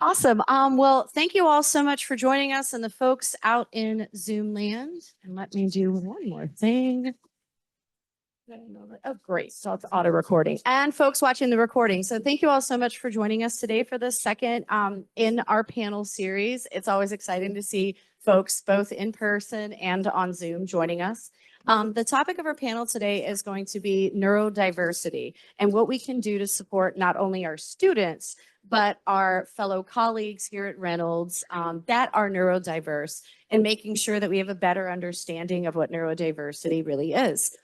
Awesome. Well, thank you all so much for joining us and the folks out in Zoom land. And let me do one more thing. Oh, great. So it's auto recording and folks watching the recording. So thank you all so much for joining us today for the second in our panel series. It's always exciting to see folks both in person and on Zoom joining us. The topic of our panel today is going to be neurodiversity and what we can do to support not only our students, but our fellow colleagues here at Reynolds that are neurodiverse and making sure that we have a better understanding of what neurodiversity really is.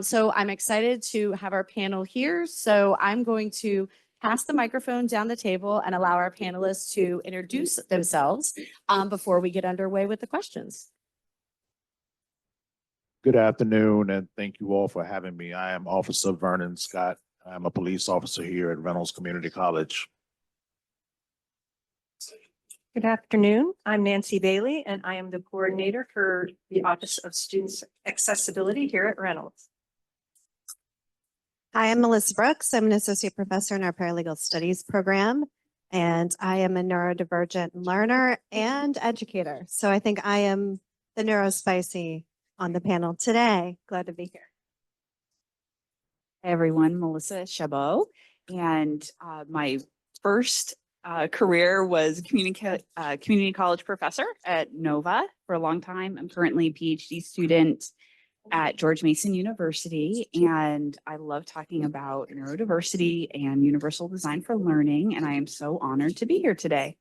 So I'm excited to have our panel here. So I'm going to pass the microphone down the table and allow our panelists to introduce themselves before we get underway with the questions. Good afternoon, and thank you all for having me. I am Officer Vernon Scott. I'm a police officer here at Reynolds Community College. Good afternoon. I'm Nancy Bailey, and I am the coordinator for the Office of Students Accessibility here at Reynolds. Hi, I'm Melissa Brooks. I'm an associate professor in our paralegal studies program, and I am a neurodivergent learner and educator. So I think I am the neurospicy on the panel today. Glad to be here. Hey everyone, Melissa Chabot, and my first career was community college professor at Nova for a long time. I'm currently a PhD student at George Mason University, and I love talking about neurodiversity and universal design for learning, and I am so honored to be here today.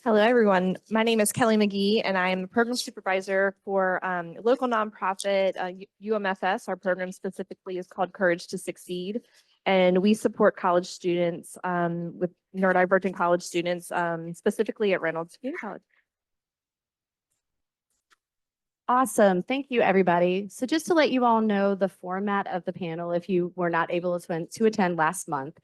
Hello, everyone. My name is Kelly Magee, and I am the program supervisor for local nonprofit UMFS. Our program specifically is called Courage to Succeed, and we support college students with neurodivergent college students, specifically at Reynolds Community College. Awesome. Thank you, everybody. So just to let you all know the format of the panel, if you were not able to attend last month,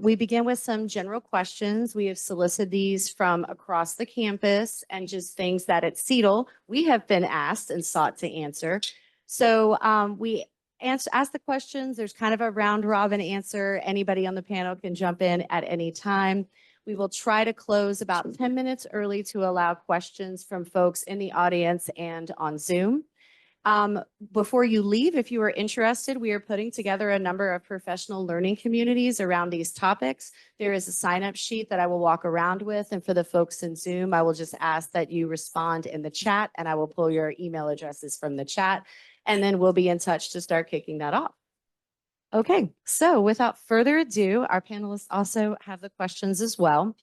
we begin with some general questions. We have solicited these from across the campus and just things that at CETL we have been asked and sought to answer. So we ask the questions. There's kind of a round robin answer. Anybody on the panel can jump in at any time. We will try to close about 10 minutes early to allow questions from folks in the audience and on Zoom. Before you leave, if you are interested, we are putting together a number of professional learning communities around these topics. There is a sign-up sheet that I will walk around with, and for the folks in Zoom, I will just ask that you respond in the chat, and I will pull your email addresses from the chat, and then we'll be in touch to start kicking that off. Okay, so without further ado, our panelists also have the questions as well.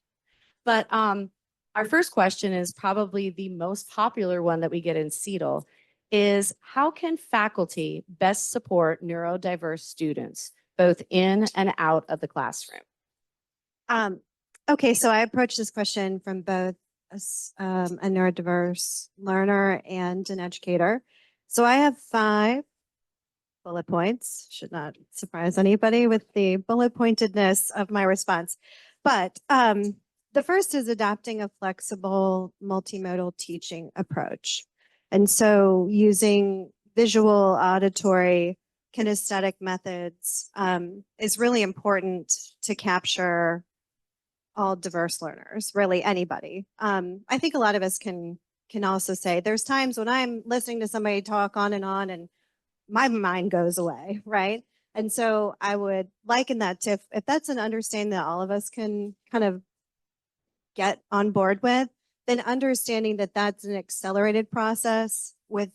But our first question is probably the most popular one that we get in CETL, is how can faculty best support neurodiverse students, both in and out of the classroom? Okay, so I approached this question from both a neurodiverse learner and an educator. So I have 5 bullet points. Should not surprise anybody with the bullet pointedness of my response. But the first is adopting a flexible multimodal teaching approach. And so using visual, auditory, kinesthetic methods is really important to capture all diverse learners, really anybody. I think a lot of us can also say there's times when I'm listening to somebody talk on and my mind goes away, right? And so I would liken that to if that's an understanding that all of us can kind of get on board with, then understanding that that's an accelerated process with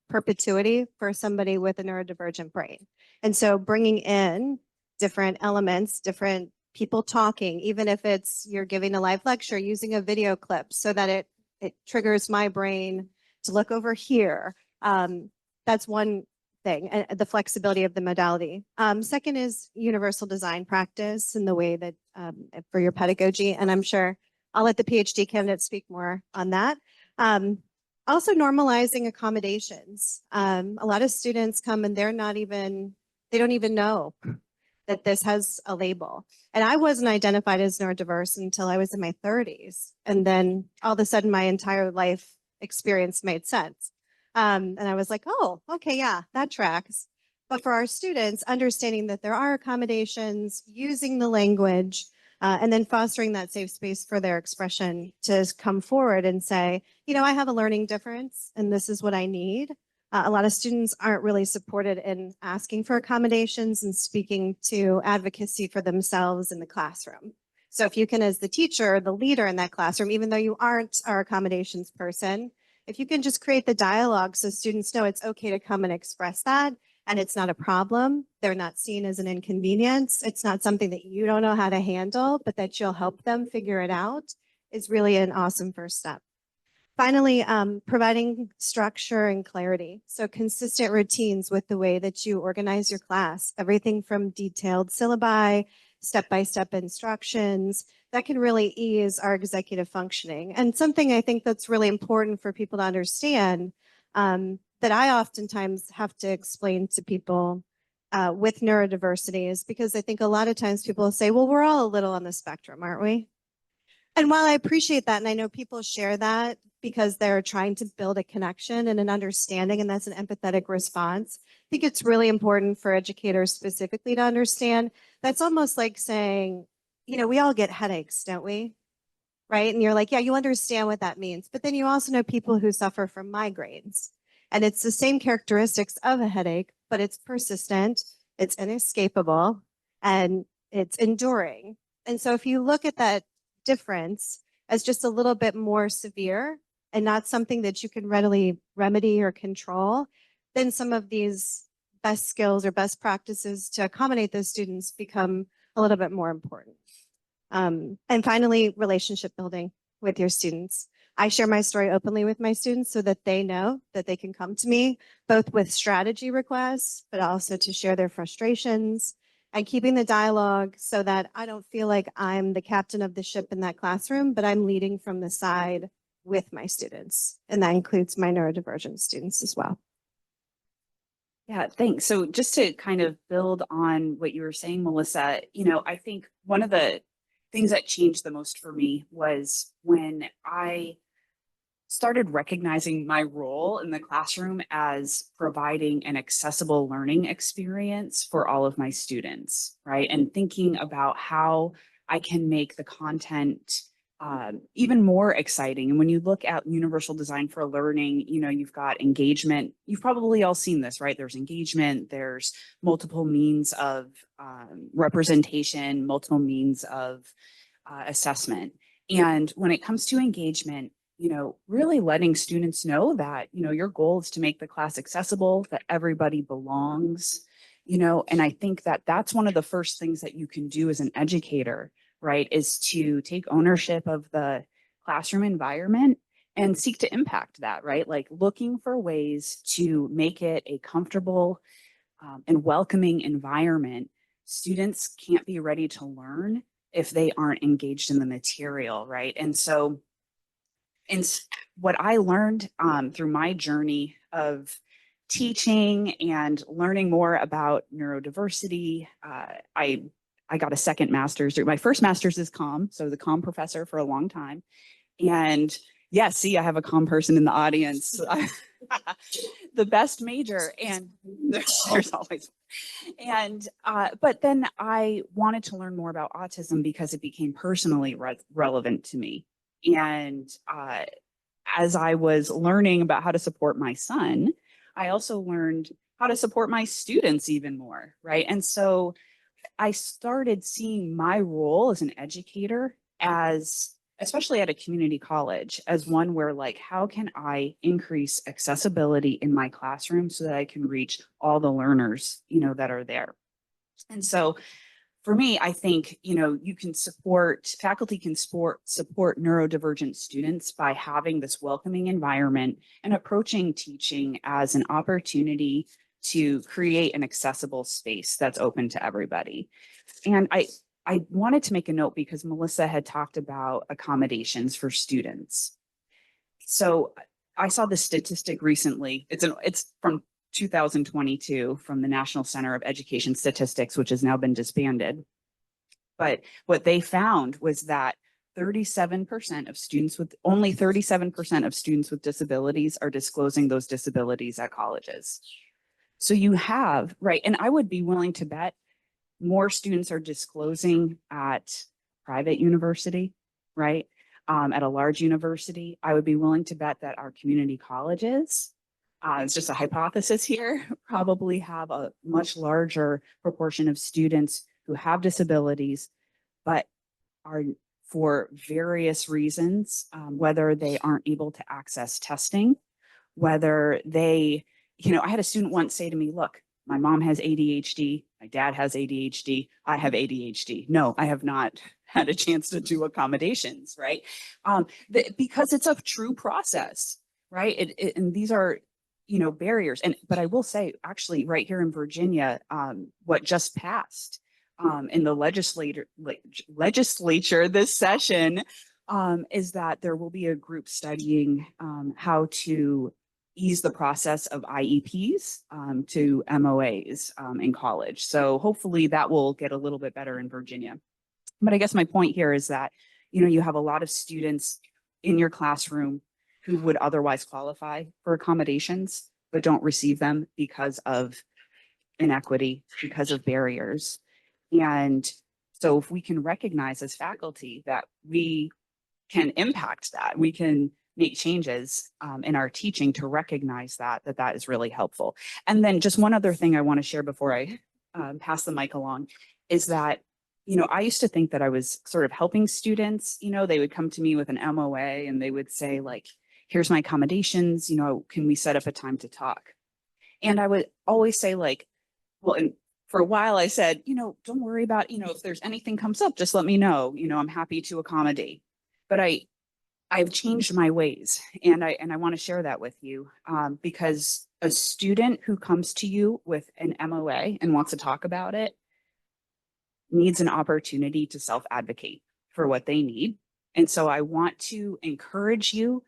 perpetuity for somebody with a neurodivergent brain. And so bringing in different elements, different people talking, even if it's you're giving a live lecture, using a video clip so that it triggers my brain to look over here. That's one thing, and the flexibility of the modality. Second is universal design practice in the way that for your pedagogy, and I'm sure I'll let the PhD candidates speak more on that. Also normalizing accommodations. A lot of students come and they don't even know that this has a label. And I wasn't identified as neurodiverse until I was in my 30s. And then all of a sudden my entire life experience made sense. And I was like, oh, okay, yeah, that tracks. But for our students, understanding that there are accommodations, using the language, And then fostering that safe space for their expression to come forward and say, you know, I have a learning difference and this is what I need. A lot of students aren't really supported in asking for accommodations and speaking to advocacy for themselves in the classroom. So if you can, as the teacher, the leader in that classroom, even though you aren't our accommodations person, if you can just create the dialogue so students know it's okay to come and express that, and it's not a problem, they're not seen as an inconvenience, it's not something that you don't know how to handle, but that you'll help them figure it out, is really an awesome first step. Finally, providing structure and clarity. So consistent routines with the way that you organize your class, everything from detailed syllabi, step-by-step instructions, that can really ease our executive functioning. And something I think that's really important for people to understand, that I oftentimes have to explain to people with neurodiversity, is because I think a lot of times people say, well, we're all a little on the spectrum, aren't we? And while I appreciate that, and I know people share that because they're trying to build a connection and an understanding, and that's an empathetic response, I think it's really important for educators specifically to understand that's almost like saying, you know, we all get headaches, don't we? Right? And you're like, yeah, you understand what that means. But then you also know people who suffer from migraines. And it's the same characteristics of a headache, but it's persistent, it's inescapable, and it's enduring. And so if you look at that difference as just a little bit more severe and not something that you can readily remedy or control, then some of these best skills or best practices to accommodate those students become a little bit more important. And finally, relationship building with your students. I share my story openly with my students so that they know that they can come to me both with strategy requests, but also to share their frustrations, and keeping the dialogue so that I don't feel like I'm the captain of the ship in that classroom, but I'm leading from the side with my students. And that includes my neurodivergent students as well. Yeah, thanks. So just to kind of build on what you were saying, Melissa, you know, I think one of the things that changed the most for me was when I started recognizing my role in the classroom as providing an accessible learning experience for all of my students, right? And thinking about how I can make the content even more exciting. And when you look at universal design for learning, you know, you've got engagement. You've probably all seen this, right? There's engagement, there's multiple means of representation, multiple means of assessment. And when it comes to engagement, you know, really letting students know that, you know, your goal is to make the class accessible, that everybody belongs, you know, and I think that that's one of the first things that you can do as an educator, right, is to take ownership of the classroom environment and seek to impact that, right? Like looking for ways to make it a comfortable and welcoming environment. Students can't be ready to learn if they aren't engaged in the material, right? And so, and what I learned through my journey of teaching and learning more about neurodiversity, I got a second master's. My first master's is comm, so the comm professor for a long time. And yeah, see, I have a comm person in the audience. The best major, and there's always. And but then I wanted to learn more about autism because it became personally relevant to me. And as I was learning about how to support my son, I also learned how to support my students even more, right? And so I started seeing my role as an educator as, especially at a community college, as one where like, how can I increase accessibility in my classroom so that I can reach all the learners, you know, that are there. And so for me, I think, you know, you can faculty can support neurodivergent students by having this welcoming environment and approaching teaching as an opportunity to create an accessible space that's open to everybody. And I wanted to make a note because Melissa had talked about accommodations for students. So I saw this statistic recently. It's from 2022 from the National Center of Education Statistics, which has now been disbanded. But what they found was that 37% of students with only 37% of students with disabilities are disclosing those disabilities at colleges. So you have, right, and I would be willing to bet more students are disclosing at private university, right? At a large university, I would be willing to bet that our community colleges, it's just a hypothesis here, probably have a much larger proportion of students who have disabilities, but are for various reasons, whether they aren't able to access testing, whether they, I had a student once say to me, look, my mom has ADHD, my dad has ADHD, I have ADHD. No, I have not had a chance to do accommodations, right? Because it's a true process, right? And these are, barriers. But I will say, actually, right here in Virginia, what just passed in the legislature this session is that there will be a group studying how to ease the process of IEPs to MOAs in college. So hopefully that will get a little bit better in Virginia. But I guess my point here is that, you have a lot of students in your classroom who would otherwise qualify for accommodations, but don't receive them because of inequity, because of barriers. And so if we can recognize as faculty that we can impact that, we can make changes in our teaching to recognize that is really helpful. And then just one other thing I want to share before I pass the mic along is that, I used to think that I was sort of helping students. They would come to me with an MOA and they would say, like, here's my accommodations, can we set up a time to talk? And I would always say, like, well, and for a while I said, don't worry about, if there's anything comes up, just let me know, I'm happy to accommodate. But I've changed my ways, and I want to share that with you because a student who comes to you with an MOA and wants to talk about it needs an opportunity to self-advocate for what they need. And so I want to encourage you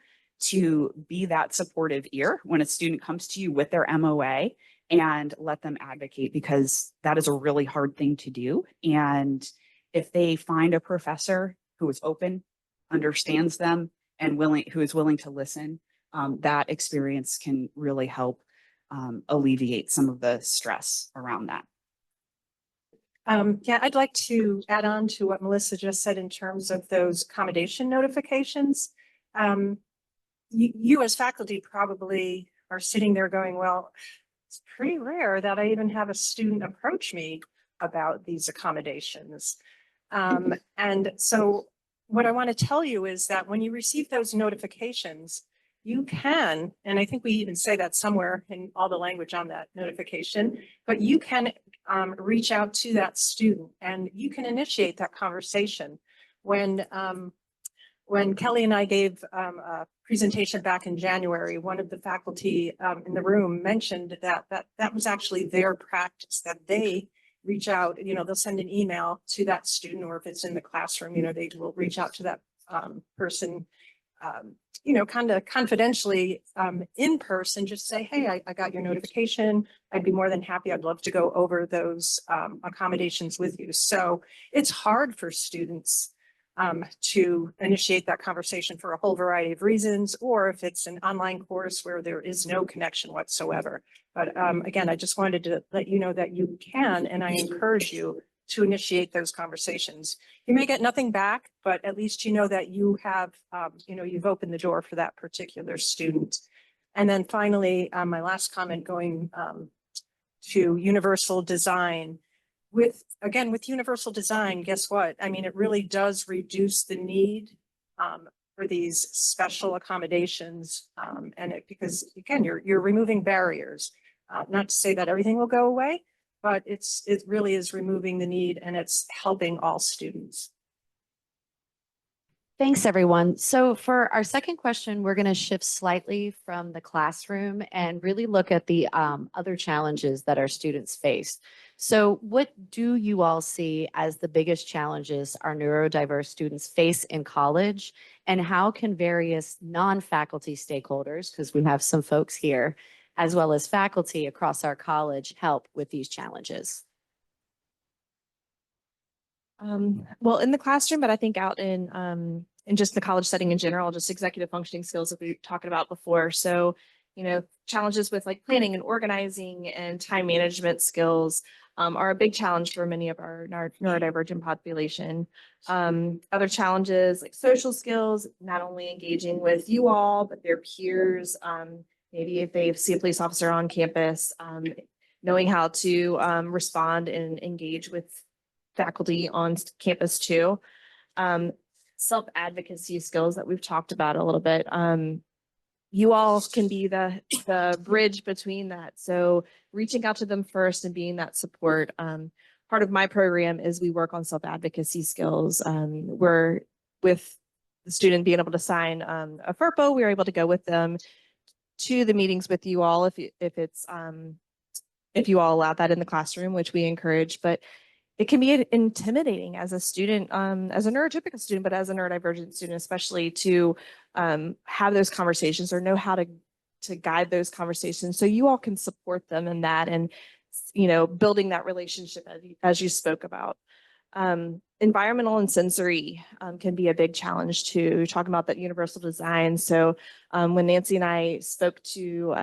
to be that supportive ear when a student comes to you with their MOA and let them advocate, because that is a really hard thing to do. And if they find a professor who is open, understands them, and who is willing to listen, that experience can really help alleviate some of the stress around that. Yeah, I'd like to add on to what Melissa just said in terms of those accommodation notifications. You as faculty probably are sitting there going, well, it's pretty rare that I even have a student approach me about these accommodations. And so what I want to tell you is that when you receive those notifications, you can, and I think we even say that somewhere in all the language on that notification, but you can reach out to that student and you can initiate that conversation. When Kelly and I gave a presentation back in January, one of the faculty in the room mentioned that was actually their practice, that they reach out, they'll send an email to that student, or if it's in the classroom, they will reach out to that person, kind of confidentially in person, just say, hey, I got your notification. I'd be more than happy. I'd love to go over those accommodations with you. So it's hard for students to initiate that conversation for a whole variety of reasons, or if it's an online course where there is no connection whatsoever. But again, I just wanted to let you know that you can, and I encourage you to initiate those conversations. You may get nothing back, but at least you know that you have, you've opened the door for that particular student. And then finally, my last comment going to universal design. With universal design, guess what? I mean, it really does reduce the need for these special accommodations. Because again, you're removing barriers. Not to say that everything will go away, but it really is removing the need, and it's helping all students. Thanks, everyone. So for our second question, we're going to shift slightly from the classroom and really look at the other challenges that our students face. So what do you all see as the biggest challenges our neurodiverse students face in college? And how can various non-faculty stakeholders, because we have some folks here, as well as faculty across our college, help with these challenges? Well, in the classroom, but I think out in just the college setting in general, just executive functioning skills that we were talking about before. So challenges with like planning and organizing and time management skills are a big challenge for many of our neurodivergent population. Other challenges like social skills, not only engaging with you all, but their peers. Maybe if they see a police officer on campus, knowing how to respond and engage with faculty on campus too. Self-advocacy skills that we've talked about a little bit. You all can be the bridge between that. So reaching out to them first and being that support. Part of my program is we work on self-advocacy skills. We're with the student being able to sign a FERPA, we were able to go with them to the meetings with you all if you all allow that in the classroom, which we encourage, but it can be intimidating as a student, as a neurotypical student, but as a neurodivergent student, especially to have those conversations or know how to guide those conversations. So you all can support them in that and, building that relationship as you spoke about. Environmental and sensory can be a big challenge too, talking about that universal design. So when Nancy and I spoke to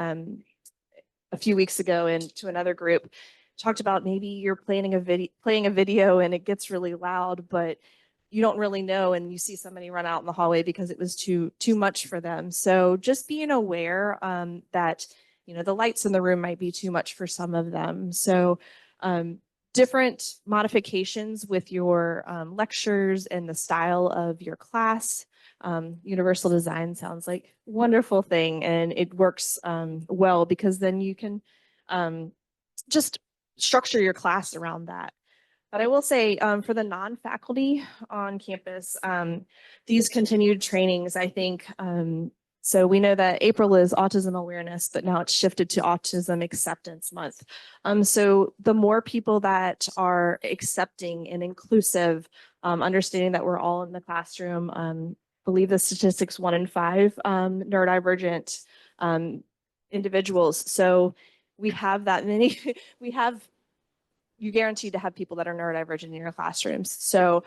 a few weeks ago and to another group, talked about maybe you're playing a video and it gets really loud, but you don't really know and you see somebody run out in the hallway because it was too much for them. So just being aware that the lights in the room might be too much for some of them. So different modifications with your lectures and the style of your class. Universal design sounds like a wonderful thing, and it works well because then you can just structure your class around that. But I will say for the non-faculty on campus, these continued trainings, I think, so we know that April is Autism Awareness, but now it's shifted to Autism Acceptance Month. So the more people that are accepting and inclusive, understanding that we're all in the classroom, believe the statistics 1 in 5 neurodivergent individuals. So we have that many, you guaranteed to have people that are neurodivergent in your classrooms. So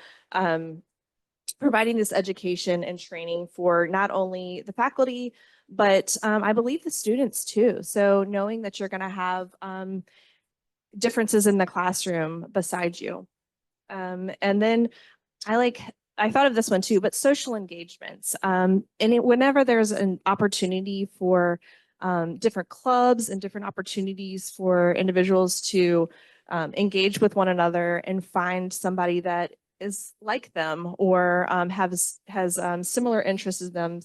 providing this education and training for not only the faculty, but I believe the students too. So knowing that you're going to have differences in the classroom beside you. And then I thought of this one too, but social engagements. Whenever there's an opportunity for different clubs and different opportunities for individuals to engage with one another and find somebody that is like them or has similar interests as them,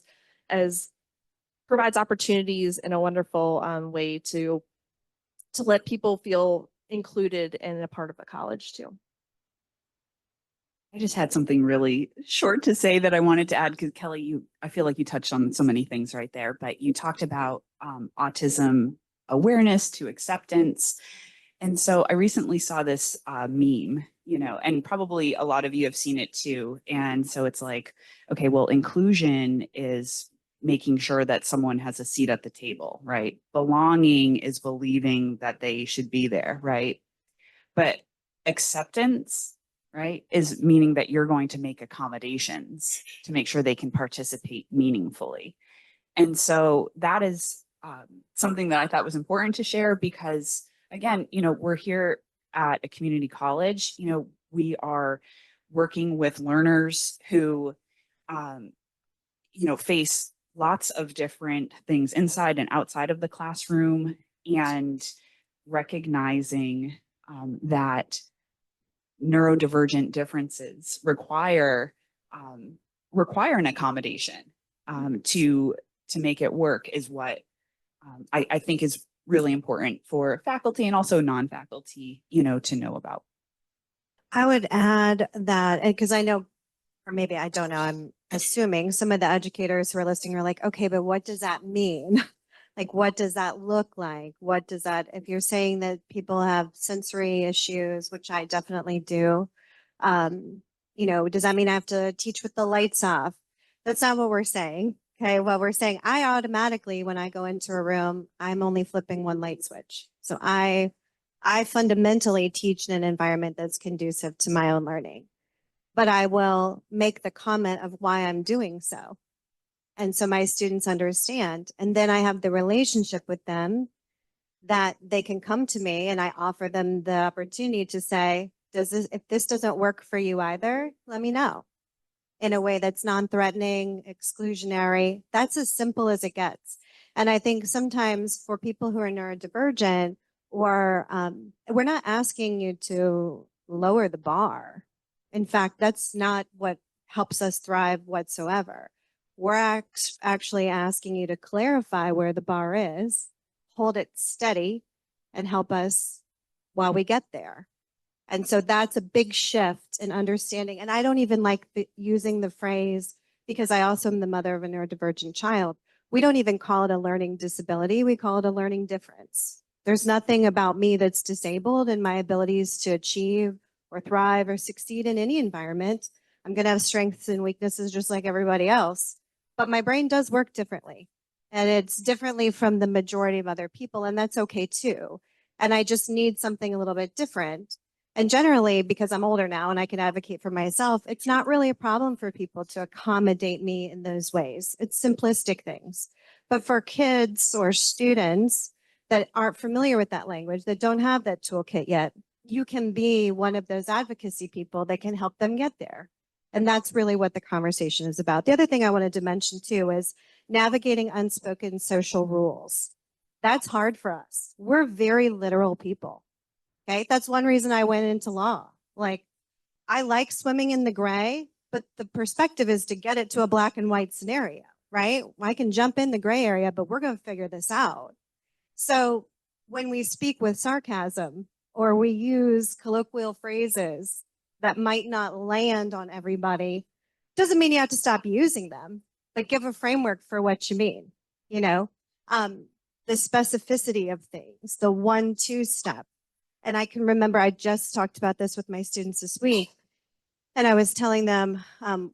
as provides opportunities in a wonderful way to let people feel included and a part of the college too. I just had something really short to say that I wanted to add because Kelly, I feel like you touched on so many things right there, but you talked about autism awareness to acceptance. And so I recently saw this meme, and probably a lot of you have seen it too. And so it's like, okay, well, inclusion is making sure that someone has a seat at the table, right? Belonging is believing that they should be there, right? But acceptance, right, is meaning that you're going to make accommodations to make sure they can participate meaningfully. And so that is something that I thought was important to share because, again, we're here at a community college. We are working with learners who, face lots of different things inside and outside of the classroom, and recognizing that neurodivergent differences require an accommodation to make it work is what I think is really important for faculty and also non-faculty, to know about. I would add that, because I know, or maybe I don't know, I'm assuming some of the educators who are listening are like, okay, but what does that mean? Like, what does that look like? What does that, if you're saying that people have sensory issues, which I definitely do, does that mean I have to teach with the lights off? That's not what we're saying. Okay, what we're saying, I automatically, when I go into a room, I'm only flipping one light switch. So I fundamentally teach in an environment that's conducive to my own learning, but I will make the comment of why I'm doing so. And so my students understand. And then I have the relationship with them that they can come to me and I offer them the opportunity to say, if this doesn't work for you either, let me know, in a way that's non-threatening, exclusionary. That's as simple as it gets. And I think sometimes for people who are neurodivergent, or we're not asking you to lower the bar. In fact, that's not what helps us thrive whatsoever. We're actually asking you to clarify where the bar is, hold it steady, and help us while we get there. And so that's a big shift in understanding. And I don't even like using the phrase, because I also am the mother of a neurodivergent child. We don't even call it a learning disability. We call it a learning difference. There's nothing about me that's disabled in my abilities to achieve or thrive or succeed in any environment. I'm going to have strengths and weaknesses just like everybody else, but my brain does work differently, and it's differently from the majority of other people. And that's okay too. And I just need something a little bit different. And generally, because I'm older now and I can advocate for myself, it's not really a problem for people to accommodate me in those ways. It's simplistic things. But for kids or students that aren't familiar with that language, that don't have that toolkit yet, you can be one of those advocacy people that can help them get there. And that's really what the conversation is about. The other thing I wanted to mention too is navigating unspoken social rules. That's hard for us. We're very literal people. Okay, that's one reason I went into law. Like, I like swimming in the gray, but the perspective is to get it to a black and white scenario, right? I can jump in the gray area, but we're going to figure this out. So when we speak with sarcasm or we use colloquial phrases that might not land on everybody, doesn't mean you have to stop using them, but give a framework for what you mean, you know, the specificity of things, the 1-2 step. And I can remember I just talked about this with my students this week. And I was telling them,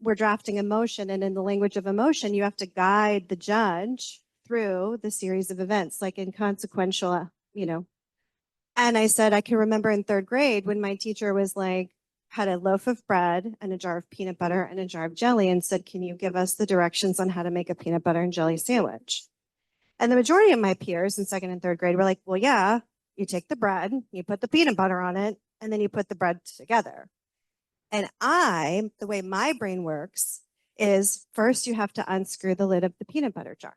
we're drafting a motion, and in the language of emotion, you have to guide the judge through the series of events, like inconsequential, you know. And I said, I can remember in 3rd grade when my teacher was like, had a loaf of bread and a jar of peanut butter and a jar of jelly and said, can you give us the directions on how to make a peanut butter and jelly sandwich? And the majority of my peers in 2nd and 3rd grade were like, well, yeah. You take the bread, you put the peanut butter on it, and then you put the bread together. And the way my brain works is first you have to unscrew the lid of the peanut butter jar.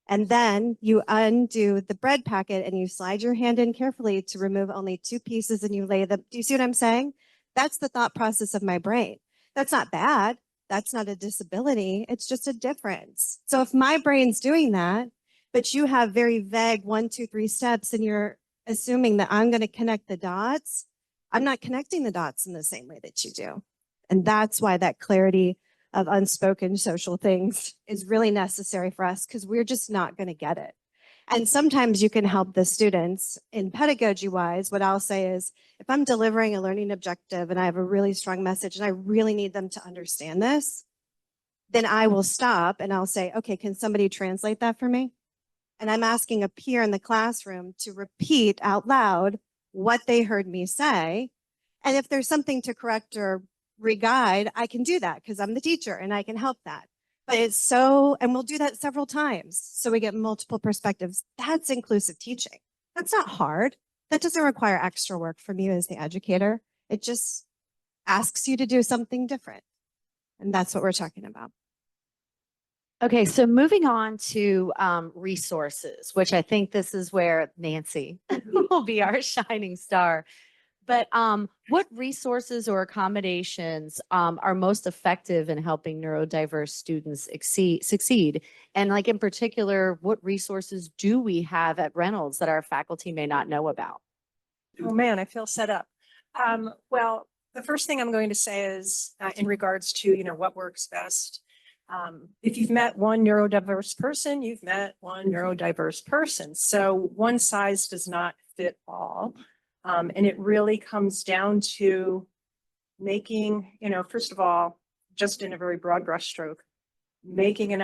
And then you undo the bread packet and you slide your hand in carefully to remove only 2 pieces and you lay them. Do you see what I'm saying? That's the thought process of my brain. That's not bad. That's not a disability. It's just a difference. So if my brain's doing that, but you have very vague 1, 2, 3 steps and you're assuming that I'm going to connect the dots, I'm not connecting the dots in the same way that you do. And that's why that clarity of unspoken social things is really necessary for us, because we're just not going to get it. And sometimes you can help the students in pedagogy wise. What I'll say is, if I'm delivering a learning objective and I have a really strong message and I really need them to understand this, then I will stop and I'll say, okay, can somebody translate that for me? And I'm asking a peer in the classroom to repeat out loud what they heard me say. And if there's something to correct or re-guide, I can do that because I'm the teacher and I can help that. But and we'll do that several times so we get multiple perspectives. That's inclusive teaching. That's not hard. That doesn't require extra work from you as the educator. It just asks you to do something different. And that's what we're talking about. Okay, so moving on to resources, which I think this is where Nancy will be our shining star. But what resources or accommodations are most effective in helping neurodiverse students succeed? And like in particular, what resources do we have at Reynolds that our faculty may not know about? Oh man, I feel set up. Well, the first thing I'm going to say is in regards to, what works best. If you've met one neurodiverse person, you've met one neurodiverse person. So one size does not fit all. And it really comes down to making, first of all, just in a very broad brushstroke, making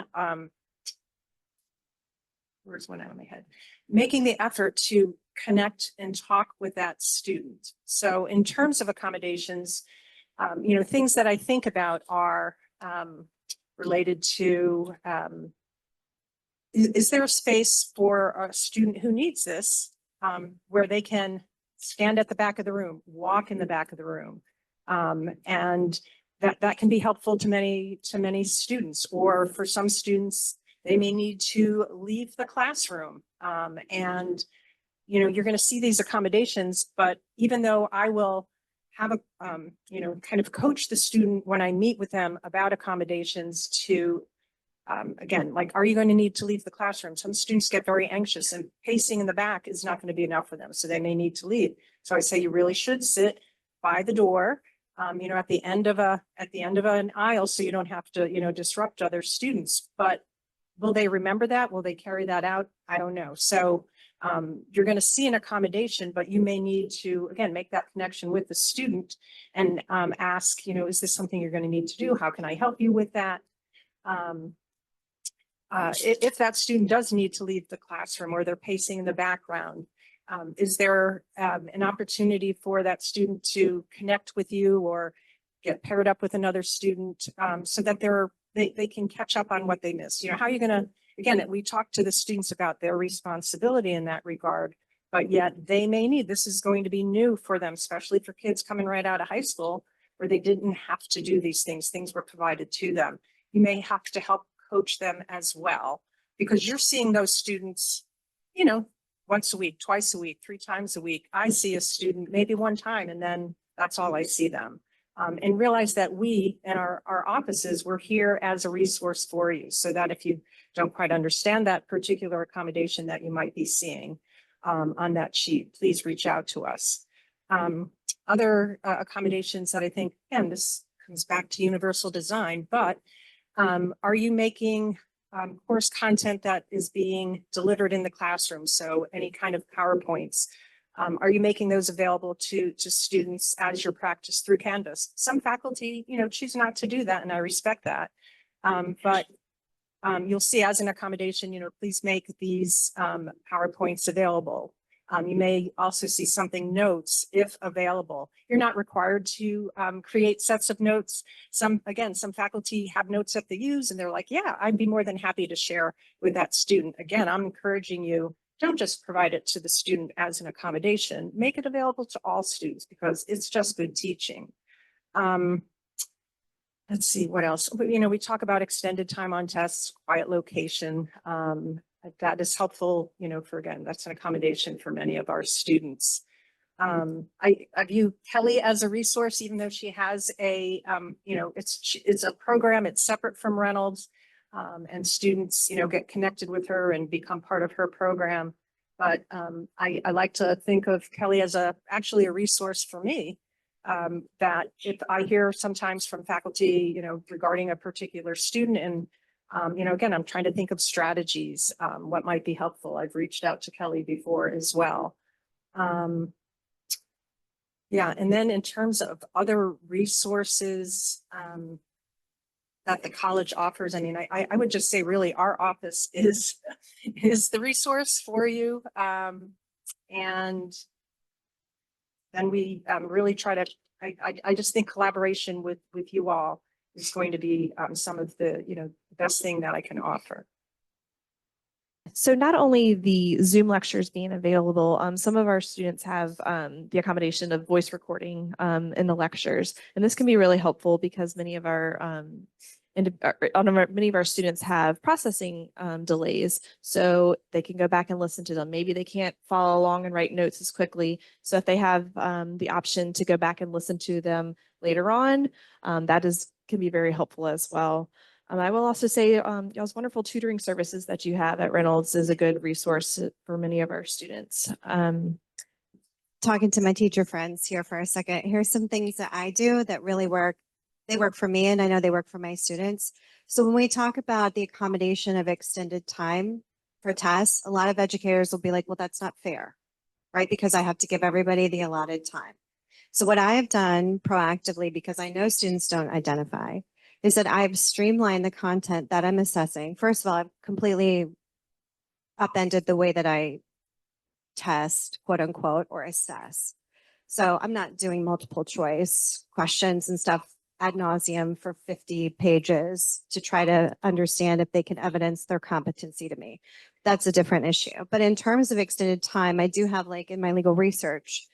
words went out of my head, making the effort to connect and talk with that student. So in terms of accommodations, things that I think about are related to, is there a space for a student who needs this, where they can stand at the back of the room, walk in the back of the room? And that can be helpful to many students, or for some students, they may need to leave the classroom. And, you know, you're going to see these accommodations, but even though I will have a, you know, kind of coach the student when I meet with them about accommodations to, again, like, are you going to need to leave the classroom? Some students get very anxious, and pacing in the back is not going to be enough for them. So they may need to leave. So I say, you really should sit by the door, you know, at the end of an aisle, so you don't have to, you know, disrupt other students. But will they remember that? Will they carry that out? I don't know. So you're going to see an accommodation, but you may need to, again, make that connection with the student and ask, you know, is this something you're going to need to do? How can I help you with that? If that student does need to leave the classroom, or they're pacing in the background, is there an opportunity for that student to connect with you or get paired up with another student, so that they can catch up on what they missed? You know, how are you going to, again, we talk to the students about their responsibility in that regard, but yet they may need, this is going to be new for them, especially for kids coming right out of high school, where they didn't have to do these things. Things were provided to them. You may have to help coach them as well, because you're seeing those students, you know, once a week, twice a week, 3 times a week. I see a student maybe one time, and then that's all I see them. And realize that we in our offices, we're here as a resource for you, so that if you don't quite understand that particular accommodation that you might be seeing on that sheet, please reach out to us. Other accommodations that I think, again, this comes back to universal design, but are you making course content that is being delivered in the classroom? So any kind of PowerPoints, are you making those available to students as your practice through Canvas? Some faculty, you know, choose not to do that, and I respect that. But you'll see as an accommodation, you know, please make these PowerPoints available. You may also see something notes if available. You're not required to create sets of notes. Some faculty have notes that they use, and they're like, yeah, I'd be more than happy to share with that student. Again, I'm encouraging you, don't just provide it to the student as an accommodation, make it available to all students, because it's just good teaching. Let's see what else. You know, we talk about extended time on tests, quiet location. That is helpful, you know, for, again, that's an accommodation for many of our students. I view Kelly as a resource, even though she has a, you know, it's a program, it's separate from Reynolds, and students, you know, get connected with her and become part of her program. But I like to think of Kelly as actually a resource for me, that if I hear sometimes from faculty, you know, regarding a particular student, and you know, again, I'm trying to think of strategies, what might be helpful. I've reached out to Kelly before as well. Yeah, and then in terms of other resources that the college offers, I mean, I would just say really our office is the resource for you. And then we really try to, I just think collaboration with you all is going to be some of the, you know, best thing that I can offer. So not only the Zoom lectures being available, some of our students have the accommodation of voice recording in the lectures. And this can be really helpful because many of our students have processing delays, so they can go back and listen to them. Maybe they can't follow along and write notes as quickly. So if they have the option to go back and listen to them later on, that can be very helpful as well. I will also say y'all's wonderful tutoring services that you have at Reynolds is a good resource for many of our students. Talking to my teacher friends here for a second, here's some things that I do that really work. They work for me, and I know they work for my students. So when we talk about the accommodation of extended time for tests, a lot of educators will be like, well, that's not fair, right? Because I have to give everybody the allotted time. So what I have done proactively, because I know students don't identify, is that I've streamlined the content that I'm assessing. First of all, I've completely upended the way that I test, quote unquote, or assess. So I'm not doing multiple choice questions and stuff ad nauseum for 50 pages to try to understand if they can evidence their competency to me. That's a different issue. But in terms of extended time, I do have like in my legal research,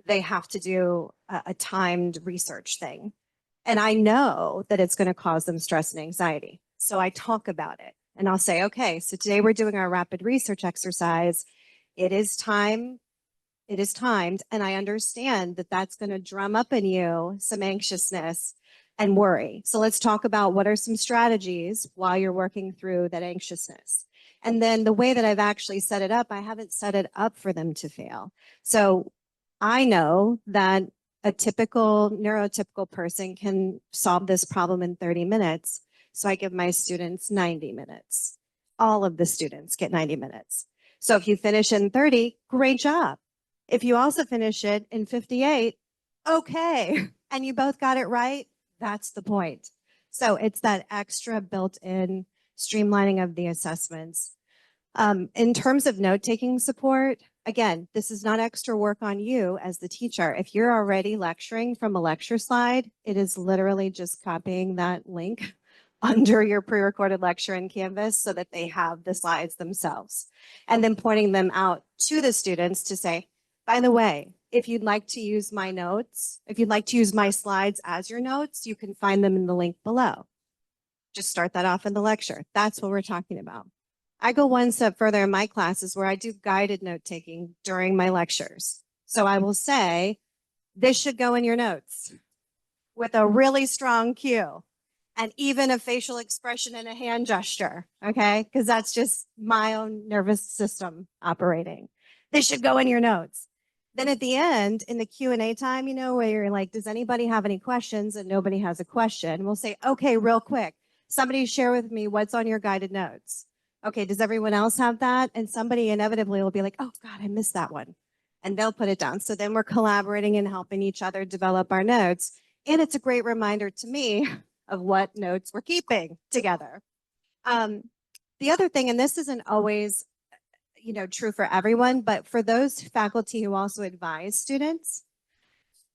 they have to do a timed research thing. And I know that it's going to cause them stress and anxiety. So I talk about it and I'll say, okay, so today we're doing our rapid research exercise. It is time. It is timed. And I understand that that's going to drum up in you some anxiousness and worry. So let's talk about what are some strategies while you're working through that anxiousness. And then the way that I've actually set it up, I haven't set it up for them to fail. So I know that a typical neurotypical person can solve this problem in 30 minutes. So I give my students 90 minutes. All of the students get 90 minutes. So if you finish in 30, great job. If you also finish it in 58, okay. And you both got it right, that's the point. So it's that extra built-in streamlining of the assessments. In terms of note-taking support, again, this is not extra work on you as the teacher. If you're already lecturing from a lecture slide, it is literally just copying that link under your pre-recorded lecture in Canvas so that they have the slides themselves. And then pointing them out to the students to say, by the way, if you'd like to use my notes, if you'd like to use my slides as your notes, you can find them in the link below. Just start that off in the lecture. That's what we're talking about. I go one step further in my classes where I do guided note taking during my lectures. So I will say, this should go in your notes with a really strong cue and even a facial expression and a hand gesture, okay? Because that's just my own nervous system operating. This should go in your notes. Then at the end, in the Q&A time, you know, where you're like, does anybody have any questions? And nobody has a question. We'll say, okay, real quick, somebody share with me what's on your guided notes. Okay, does everyone else have that? And somebody inevitably will be like, oh God, I missed that one. And they'll put it down. So then we're collaborating and helping each other develop our notes. And it's a great reminder to me of what notes we're keeping together. The other thing, and this isn't always, you know, true for everyone, but for those faculty who also advise students,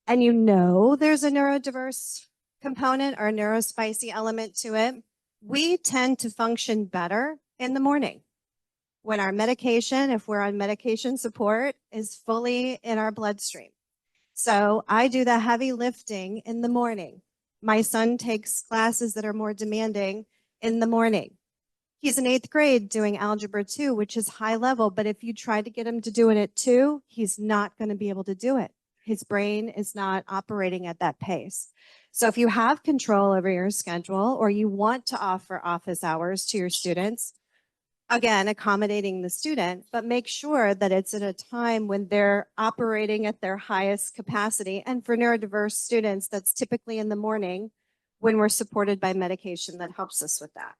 and you know there's a neurodiverse component or a neurospicy element to it, we tend to function better in the morning when our medication, if we're on medication support, is fully in our bloodstream. So I do the heavy lifting in the morning. My son takes classes that are more demanding in the morning. He's in 8th grade doing algebra 2, which is high level, but if you try to get him to do it at 2, he's not going to be able to do it. His brain is not operating at that pace. So if you have control over your schedule or you want to offer office hours to your students, again, accommodating the student, but make sure that it's at a time when they're operating at their highest capacity. And for neurodiverse students, that's typically in the morning when we're supported by medication that helps us with that.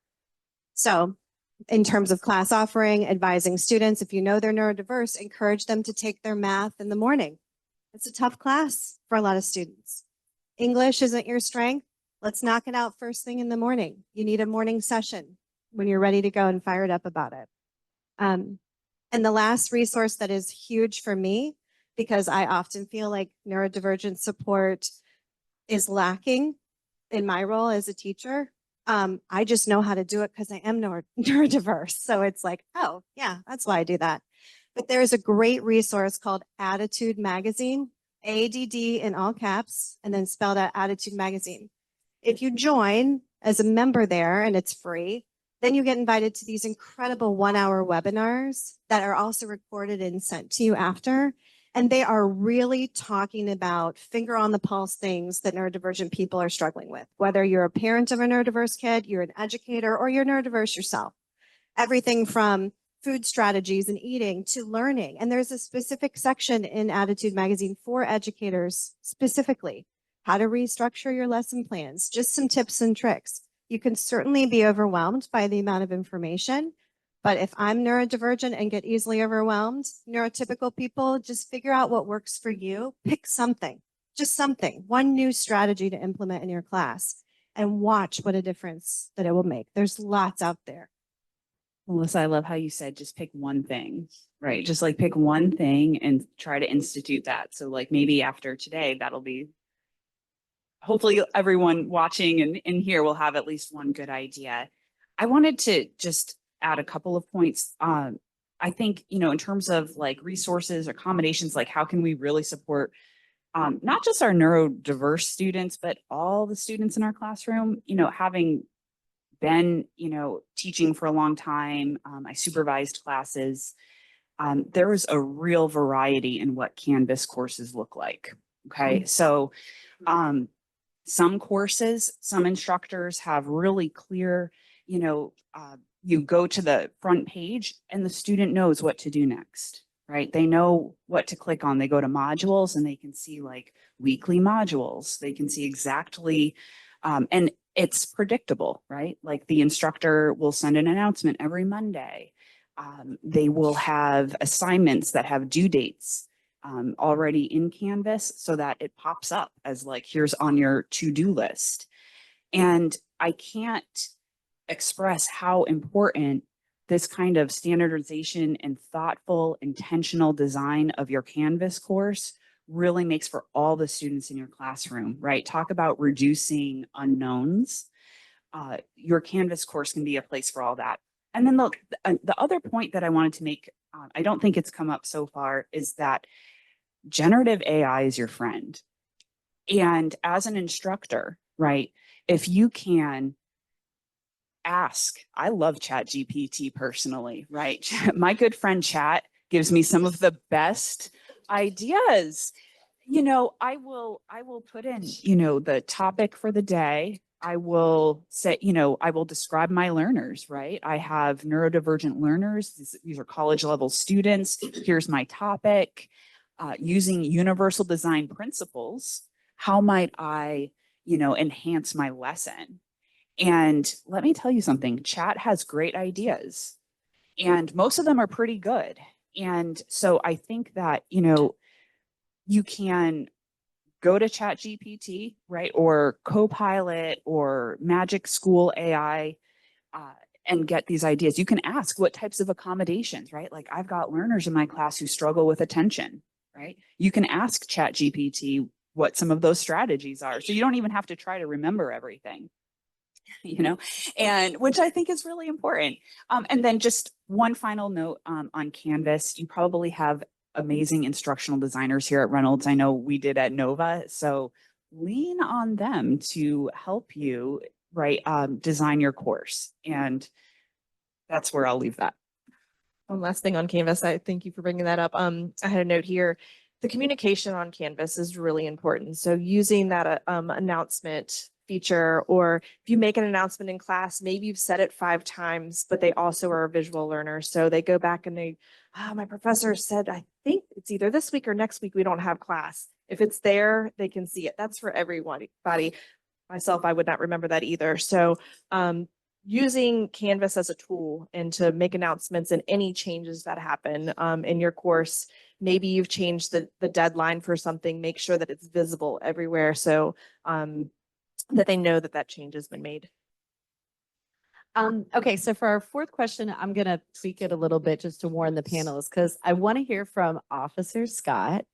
So in terms of class offering, advising students, if you know they're neurodiverse, encourage them to take their math in the morning. It's a tough class for a lot of students. English isn't your strength. Let's knock it out first thing in the morning. You need a morning session when you're ready to go and fired up about it. And the last resource that is huge for me, because I often feel like neurodivergent support is lacking in my role as a teacher. I just know how to do it because I am neurodiverse. So it's like, oh yeah, that's why I do that. But there's a great resource called Attitude Magazine, ADD in all caps, and then spelled out Attitude Magazine. If you join as a member there and it's free, then you get invited to these incredible 1-hour webinars that are also recorded and sent to you after. And they are really talking about finger on the pulse things that neurodivergent people are struggling with, whether you're a parent of a neurodiverse kid, you're an educator, or you're neurodiverse yourself. Everything from food strategies and eating to learning. And there's a specific section in Attitude Magazine for educators specifically, how to restructure your lesson plans, just some tips and tricks. You can certainly be overwhelmed by the amount of information, but if I'm neurodivergent and get easily overwhelmed, neurotypical people, just figure out what works for you. Pick something, just something, one new strategy to implement in your class and watch what a difference that it will make. There's lots out there. Melissa, I love how you said just pick one thing, right? Just like pick one thing and try to institute that. So like maybe after today, that'll be hopefully everyone watching and in here will have at least one good idea. I wanted to just add a couple of points. I think, in terms of like resources, accommodations, like how can we really support not just our neurodiverse students, but all the students in our classroom, having been, teaching for a long time, I supervised classes. There was a real variety in what Canvas courses look like. Okay. So, some courses, some instructors have really clear, you go to the front page and the student knows what to do next, right? They know what to click on. They go to modules and they can see like weekly modules. They can see exactly, and it's predictable, right? Like the instructor will send an announcement every Monday. They will have assignments that have due dates already in Canvas so that it pops up as like, here's on your to-do list. And I can't express how important this kind of standardization and thoughtful, intentional design of your Canvas course really makes for all the students in your classroom, right? Talk about reducing unknowns. Your Canvas course can be a place for all that. And then the other point that I wanted to make, I don't think it's come up so far, is that generative AI is your friend. And as an instructor, right, if you can ask, I love ChatGPT personally, right? My good friend Chat gives me some of the best ideas. I will put in, the topic for the day. I will say, I will describe my learners, right? I have neurodivergent learners. These are college level students. Here's my topic. Using universal design principles, how might I, enhance my lesson? And let me tell you something, Chat has great ideas and most of them are pretty good. And so I think that, you can go to Chat GPT, right? Or Copilot or Magic School AI and get these ideas. You can ask what types of accommodations, right? Like I've got learners in my class who struggle with attention, right? You can ask Chat GPT what some of those strategies are. So you don't even have to try to remember everything. And which I think is really important. And then just one final note on Canvas, you probably have amazing instructional designers here at Reynolds. I know we did at Nova. So lean on them to help you, right, design your course. And that's where I'll leave that. One last thing on Canvas, I thank you for bringing that up. I had a note here. The communication on Canvas is really important. So using that announcement feature, or if you make an announcement in class, maybe you've said it 5 times, but they also are a visual learner. So they go back and my professor said, I think it's either this week or next week, we don't have class. If it's there, they can see it. That's for everybody. Myself, I would not remember that either. So using Canvas as a tool and to make announcements and any changes that happen in your course. Maybe you've changed the deadline for something, make sure that it's visible everywhere. So that they know that change has been made. Okay, so for our fourth question, I'm going to tweak it a little bit just to warn the panelists, because I want to hear from Officer Scott,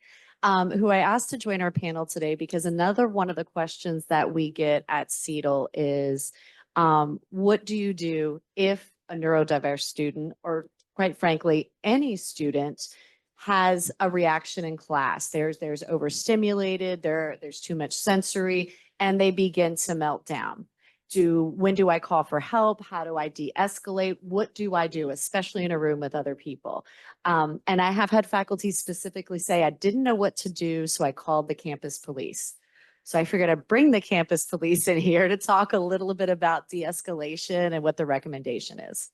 who I asked to join our panel today, because another one of the questions that we get at CETL is, what do you do if a neurodiverse student, or quite frankly, any student, has a reaction in class? There's overstimulated, there's too much sensory, and they begin to melt down. When do I call for help? How do I de-escalate? What do I do, especially in a room with other people? And I have had faculty specifically say, I didn't know what to do, so I called the campus police. So I figured I'd bring the campus police in here to talk a little bit about de-escalation and what the recommendation is.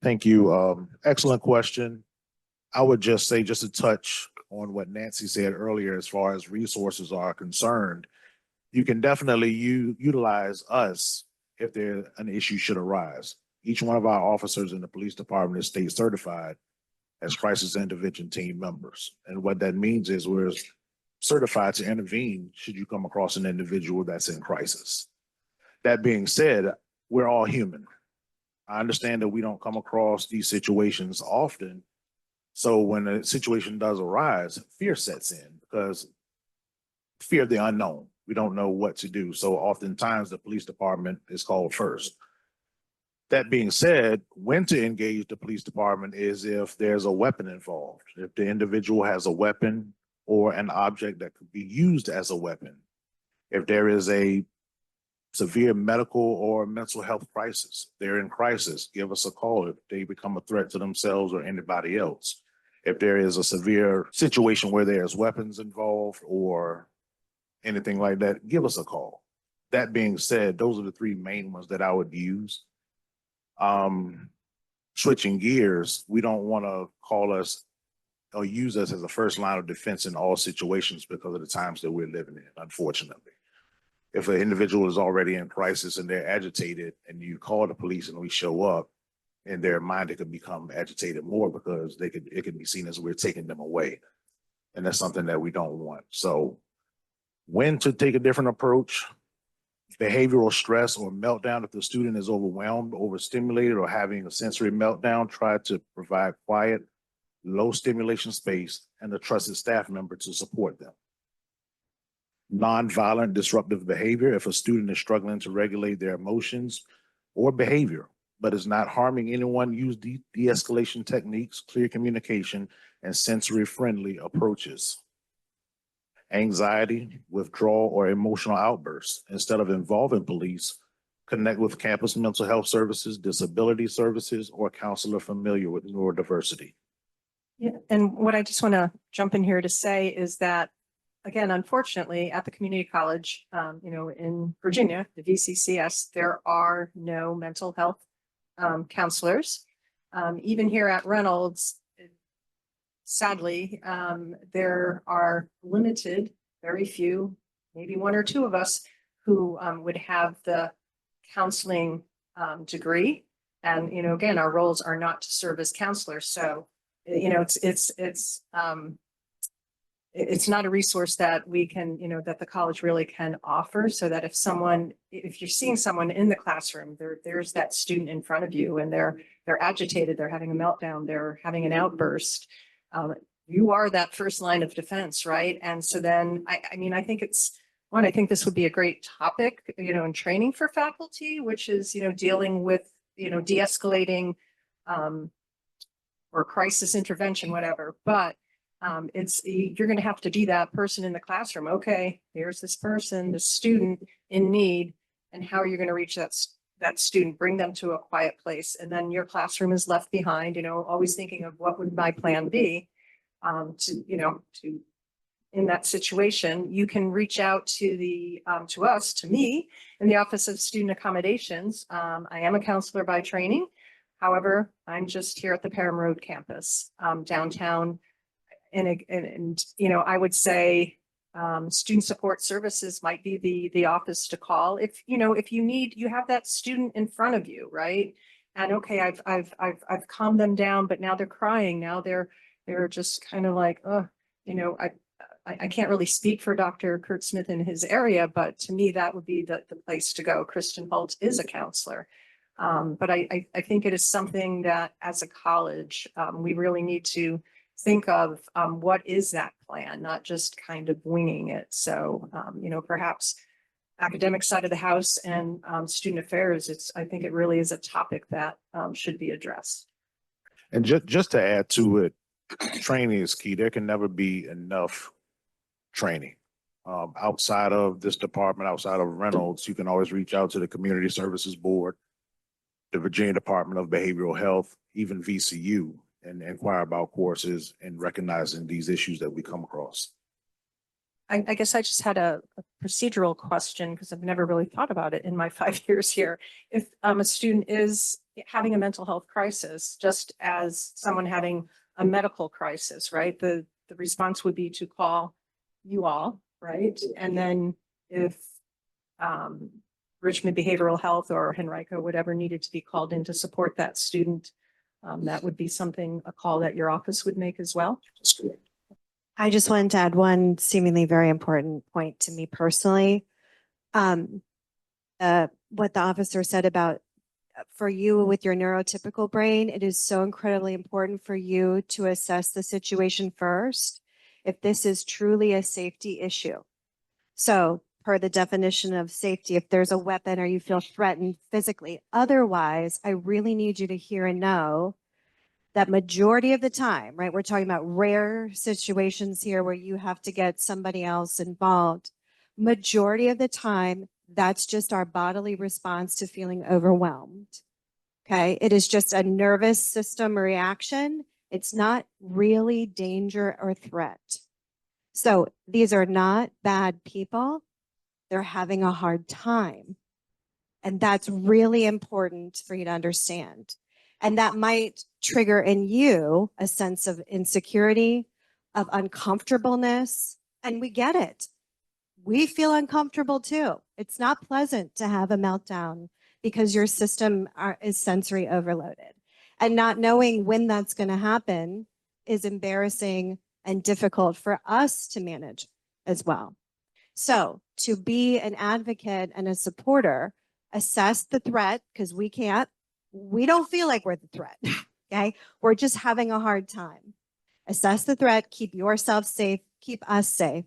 Thank you. Excellent question. I would just say, just to touch on what Nancy said earlier, as far as resources are concerned, you can definitely utilize us if an issue should arise. Each one of our officers in the police department is state certified as crisis intervention team members. And what that means is we're certified to intervene should you come across an individual that's in crisis. That being said, we're all human. I understand that we don't come across these situations often. So when a situation does arise, fear sets in, because fear of the unknown. We don't know what to do. So oftentimes the police department is called first. That being said, when to engage the police department is if there's a weapon involved. If the individual has a weapon or an object that could be used as a weapon. If there is a severe medical or mental health crisis, they're in crisis, give us a call if they become a threat to themselves or anybody else. If there is a severe situation where there's weapons involved or anything like that, give us a call. That being said, those are the three main ones that I would use. Switching gears, we don't want to call us or use us as a first line of defense in all situations because of the times that we're living in, unfortunately. If an individual is already in crisis and they're agitated and you call the police and we show up, in their mind, it could become agitated more because it could be seen as we're taking them away. And that's something that we don't want. So when to take a different approach, behavioral stress or meltdown. If the student is overwhelmed, overstimulated, or having a sensory meltdown, try to provide quiet, low stimulation space and a trusted staff member to support them. Nonviolent disruptive behavior. If a student is struggling to regulate their emotions or behavior, but is not harming anyone, use de-escalation techniques, clear communication, and sensory-friendly approaches. Anxiety, withdrawal, or emotional outbursts. Instead of involving police, connect with campus mental health services, disability services, or a counselor familiar with neurodiversity. Yeah, and what I just want to jump in here to say is that, again, unfortunately, at the community college, in Virginia, the VCCS, there are no mental health counselors. Even here at Reynolds, sadly, there are limited, very few, maybe one or two of us who would have the counseling degree. And, again, our roles are not to serve as counselors. So, it's not a resource that we can, that the college really can offer, so that if you're seeing someone in the classroom, there's that student in front of you and they're agitated, they're having a meltdown, they're having an outburst. You are that first line of defense, right? And so then, I think I think this would be a great topic, in training for faculty, which is, dealing with, de-escalating or crisis intervention, whatever. But you're going to have to be that person in the classroom. Okay, here's this person, this student in need, and how are you going to reach that student, bring them to a quiet place, and then your classroom is left behind. Always thinking of what would my plan be in that situation. You can reach out to me in the Office of Student Accommodations. I am a counselor by training. However, I'm just here at the Parham Road campus, downtown. And I would say student support services might be the office to call if you have that student in front of you, right? And okay, I've calmed them down, but now they're crying. Now they're just kind of like, I can't really speak for Dr. Kurt Smith in his area, but to me, that would be the place to go. Kristen Holt is a counselor. But I think it is something that as a college, we really need to think of what is that plan, not just kind of winging it. So, perhaps academic side of the house and student affairs, I think it really is a topic that should be addressed. And just to add to it, training is key. There can never be enough training. Outside of this department, outside of Reynolds, you can always reach out to the Community Services Board, the Virginia Department of Behavioral Health, even VCU, and inquire about courses and recognizing these issues that we come across. I guess I just had a procedural question because I've never really thought about it in my 5 years here. If a student is having a mental health crisis, just as someone having a medical crisis, right? The response would be to call you all, right? And then if Richmond Behavioral Health or Henrico, whatever needed to be called in to support that student, that would be a call that your office would make as well. I just wanted to add one seemingly very important point to me personally. What the officer said about for you with your neurotypical brain, it is so incredibly important for you to assess the situation first, if this is truly a safety issue. So per the definition of safety, if there's a weapon or you feel threatened physically. Otherwise, I really need you to hear and know that majority of the time, right? We're talking about rare situations here where you have to get somebody else involved. Majority of the time, that's just our bodily response to feeling overwhelmed. Okay. It is just a nervous system reaction. It's not really danger or threat. So these are not bad people. They're having a hard time. And that's really important for you to understand. And that might trigger in you a sense of insecurity, of uncomfortableness. And we get it. We feel uncomfortable too. It's not pleasant to have a meltdown because your system is sensory overloaded. And not knowing when that's going to happen is embarrassing and difficult for us to manage as well. So to be an advocate and a supporter, assess the threat, because we don't feel like we're the threat. Okay. We're just having a hard time. Assess the threat, keep yourself safe, keep us safe,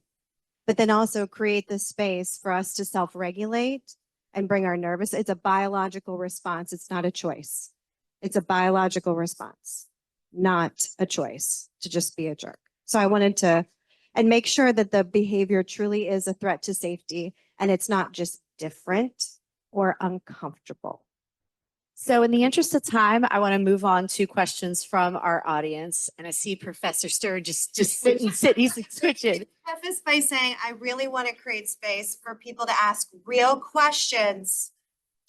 but then also create the space for us to self-regulate and bring our nervous. It's a biological response. It's not a choice. It's a biological response, not a choice to just be a jerk. So I wanted to, and make sure that the behavior truly is a threat to safety and it's not just different or uncomfortable. So in the interest of time, I want to move on to questions from our audience. And I see Professor Stur just sitting, he's switching. Preface by saying I really want to create space for people to ask real questions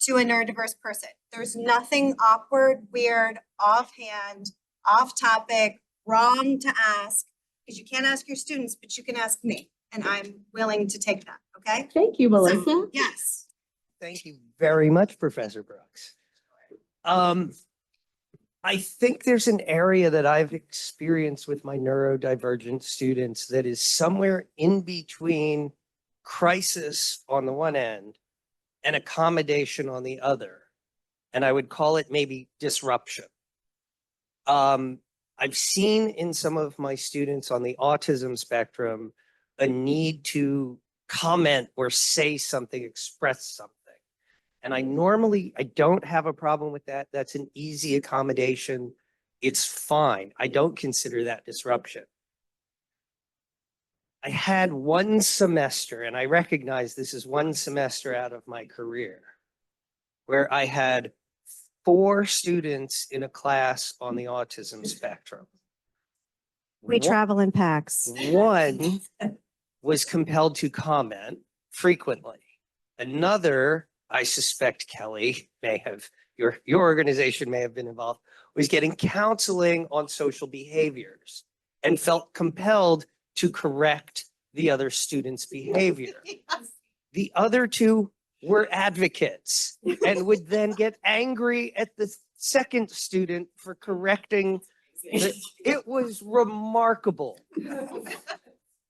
to a neurodiverse person. There's nothing awkward, weird, offhand, off topic, wrong to ask, because you can't ask your students, but you can ask me, and I'm willing to take that, okay? Thank you, Melissa. So, yes. Thank you very much, Professor Brooks. I think there's an area that I've experienced with my neurodivergent students that is somewhere in between crisis on the one end and accommodation on the other. And I would call it maybe disruption. I've seen in some of my students on the autism spectrum a need to comment or say something, express something. And I don't have a problem with that. That's an easy accommodation. It's fine. I don't consider that disruption. I had one semester, and I recognize this is one semester out of my career, where I had 4 students in a class on the autism spectrum. We travel in packs. One was compelled to comment frequently. Another, I suspect Kelly may have, your organization may have been involved, was getting counseling on social behaviors and felt compelled to correct the other student's behavior. The other 2 were advocates and would then get angry at the second student for correcting. It was remarkable.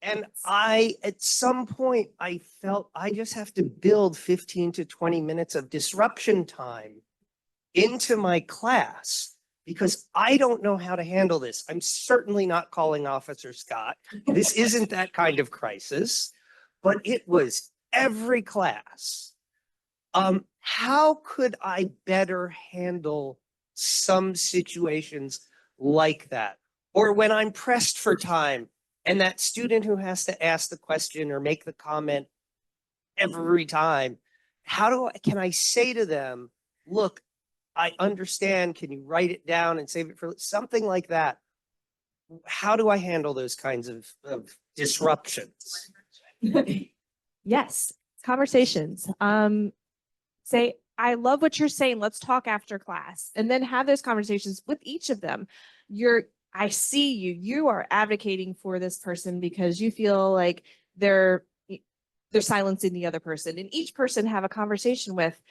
And at some point, I felt I just have to build 15 to 20 minutes of disruption time into my class because I don't know how to handle this. I'm certainly not calling Officer Scott. This isn't that kind of crisis, but it was every class. How could I better handle some situations like that? Or when I'm pressed for time, and that student who has to ask the question or make the comment every time, can I say to them, look, I understand, can you write it down and save it for something like that? How do I handle those kinds of disruptions? Yes, conversations. Say, I love what you're saying. Let's talk after class, and then have those conversations with each of them. I see you. You are advocating for this person because you feel like they're silencing the other person, and each person have a conversation with,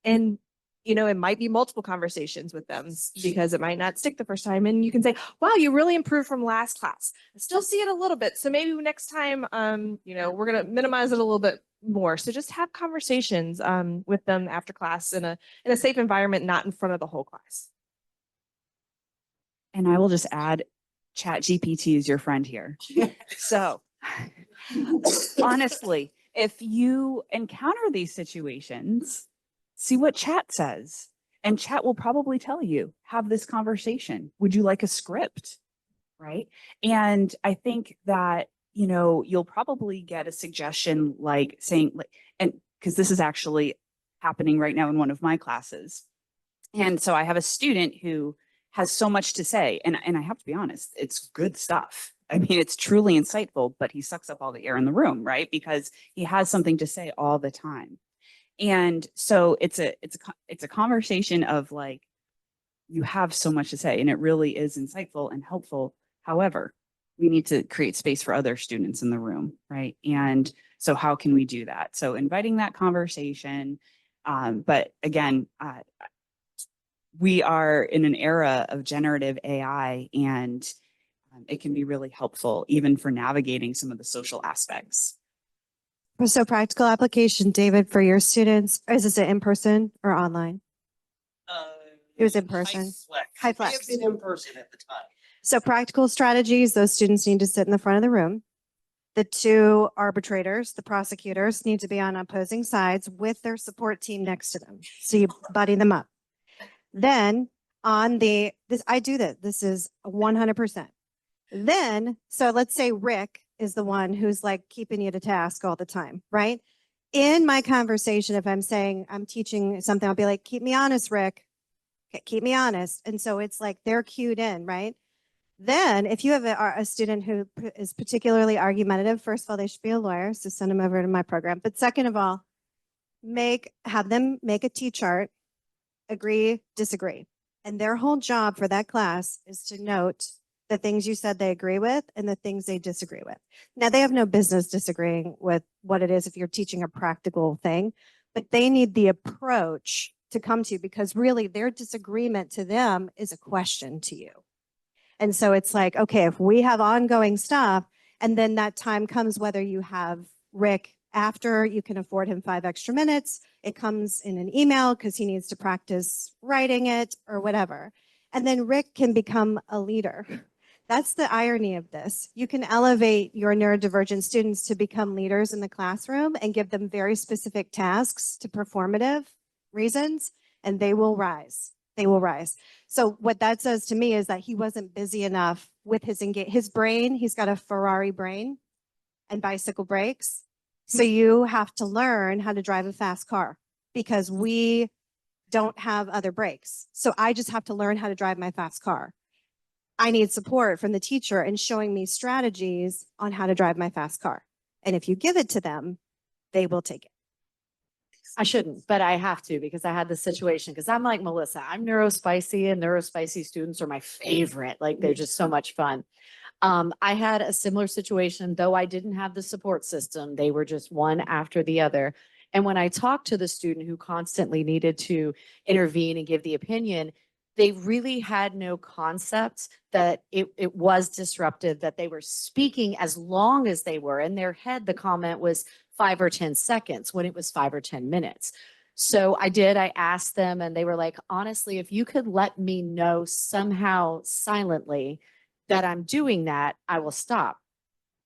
and it might be multiple conversations with them because it might not stick the first time. And you can say, wow, you really improved from last class. I still see it a little bit. So maybe next time, we're going to minimize it a little bit more. So just have conversations with them after class in a safe environment, not in front of the whole class. And I will just add, Chat GPT is your friend here. So honestly, if you encounter these situations, see what chat says. And chat will probably tell you, have this conversation. Would you like a script? Right. And I think that, you know, you'll probably get a suggestion like saying, like, and because this is actually happening right now in one of my classes. And so I have a student who has so much to say. And I have to be honest, it's good stuff. I mean, it's truly insightful, but he sucks up all the air in the room, right? Because he has something to say all the time. And so it's a conversation of like, you have so much to say and it really is insightful and helpful. However, we need to create space for other students in the room, right? And so how can we do that? So inviting that conversation. But again, we are in an era of generative AI and it can be really helpful even for navigating some of the social aspects. So practical application, David, for your students, is this in person or online? It was in person. High It may have flex. been in person at the time. So practical strategies, those students need to sit in the front of the room. The two arbitrators, the prosecutors, need to be on opposing sides with their support team next to them. So you buddy them up. Then on I do that. This is 100%. Then, so let's say Rick is the one who's like keeping you to task all the time, right? In my conversation, if I'm saying I'm teaching something, I'll be like, keep me honest, Rick. Okay, keep me honest. And so it's like they're cued in, right? Then if you have a student who is particularly argumentative, first of all, they should be a lawyer. So send them over to my program. But second of all, have them make a T-chart, agree, disagree. And their whole job for that class is to note the things you said they agree with and the things they disagree with. Now, they have no business disagreeing with what it is if you're teaching a practical thing, but they need the approach to come to because really their disagreement to them is a question to you. And so it's like, okay, if we have ongoing stuff and then that time comes, whether you have Rick after, you can afford him 5 extra minutes, it comes in an email because he needs to practice writing it or whatever. And then Rick can become a leader. That's the irony of this. You can elevate your neurodivergent students to become leaders in the classroom and give them very specific tasks to performative reasons, and they will rise. They will rise. So what that says to me is that he wasn't busy enough with his brain. He's got a Ferrari brain and bicycle brakes. So you have to learn how to drive a fast car because we don't have other brakes. So I just have to learn how to drive my fast car. I need support from the teacher in showing me strategies on how to drive my fast car. And if you give it to them, they will take it. I shouldn't, but I have to because I had this situation because I'm like Melissa, I'm neurospicy and neurospicy students are my favorite. Like they're just so much fun. I had a similar situation, though I didn't have the support system. They were just one after the other. And when I talked to the student who constantly needed to intervene and give the opinion, they really had no concept that it was disruptive, that they were speaking as long as they were. In their head, the comment was 5 or 10 seconds when it was 5 or 10 minutes. So I asked them and they were like, honestly, if you could let me know somehow silently that I'm doing that, I will stop.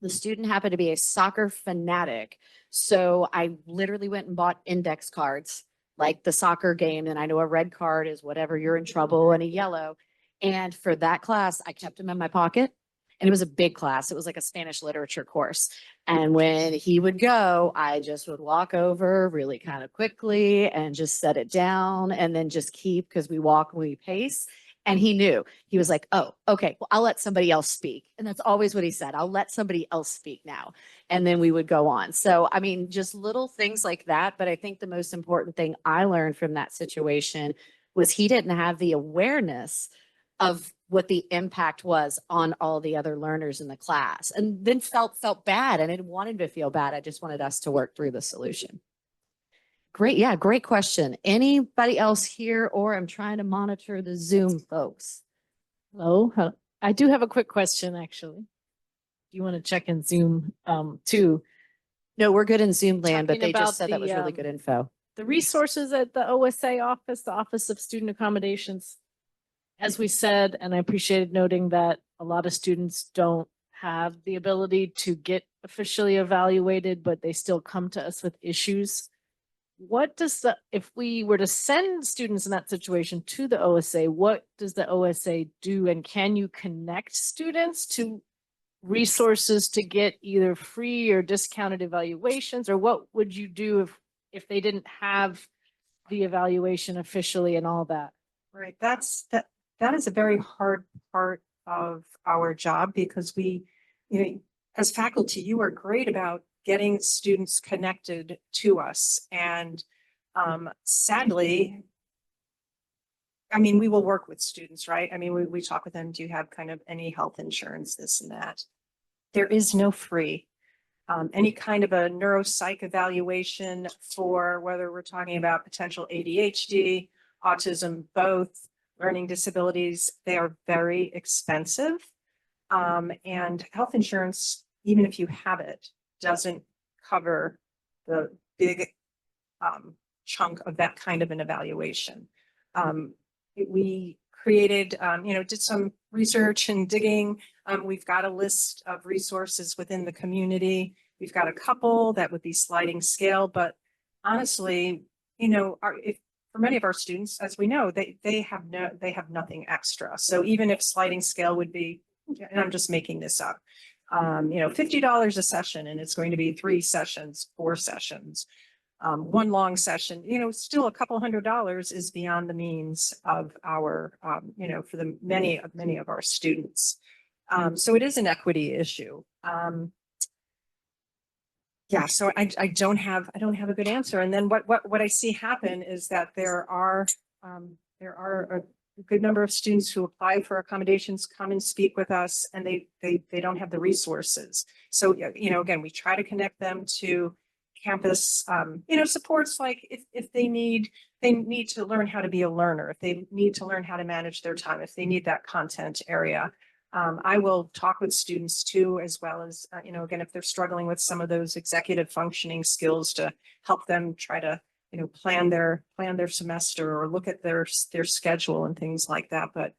The student happened to be a soccer fanatic. So I literally went and bought index cards like the soccer game. And I know a red card is whatever, you're in trouble, and a yellow. And for that class, I kept them in my pocket. And it was a big class. It was like a Spanish literature course. And when he would go, I just would walk over really kind of quickly and just set it down and then just keep, because we walk and we pace. And he knew. He was like, oh, okay, well, I'll let somebody else speak. And that's always what he said. I'll let somebody else speak now. And then we would go on. So, I mean, just little things like that. But I think the most important thing I learned from that situation was he didn't have the awareness of what the impact was on all the other learners in the class, and then felt bad. And I didn't want him to feel bad. I just wanted us to work through the solution. Great. Yeah. Great question. Anybody else here, or I'm trying to monitor the Zoom folks. Hello. I do have a quick question, actually. You want to check in Zoom too? No, we're good in Zoom land, but Talking they just about said that was really good info. The resources at the OSA office, the Office of Student Accommodations. As we said, and I appreciated noting that a lot of students don't have the ability to get officially evaluated, but they still come to us with issues. What does if we were to send students in that situation to the OSA, what does the OSA do? And can you connect students to resources to get either free or discounted evaluations? Or what would you do if they didn't have the evaluation officially and all that? Right, that is a very hard part of our job because we, as faculty, you are great about getting students connected to us. And sadly, I mean, we will work with students, right? I mean, we talk with them, do you have kind of any health insurance, this and that? There is no free. Any kind of a neuropsych evaluation for whether we're talking about potential ADHD, autism, both learning disabilities, they are very expensive. And health insurance, even if you have it, doesn't cover the big chunk of that kind of an evaluation. We created, did some research and digging. We've got a list of resources within the community. We've got a couple that would be sliding scale, but honestly, for many of our students, as we know, they have nothing extra. So even if sliding scale would be, and I'm just making this up, $50 a session, and it's going to be 3 sessions, 4 sessions, 1 long session, still a couple $100s is beyond the means of our, for the many of our students. So it is an equity issue. Yeah, so I don't have a good answer. And then what I see happen is that there are a good number of students who apply for accommodations, come and speak with us, and they don't have the resources. So, again, we try to connect them to campus, supports, like if they need to learn how to be a learner, if they need to learn how to manage their time, if they need that content area. I will talk with students too, as well as, again, if they're struggling with some of those executive functioning skills, to help them try to, plan their semester or look at their schedule and things like that. But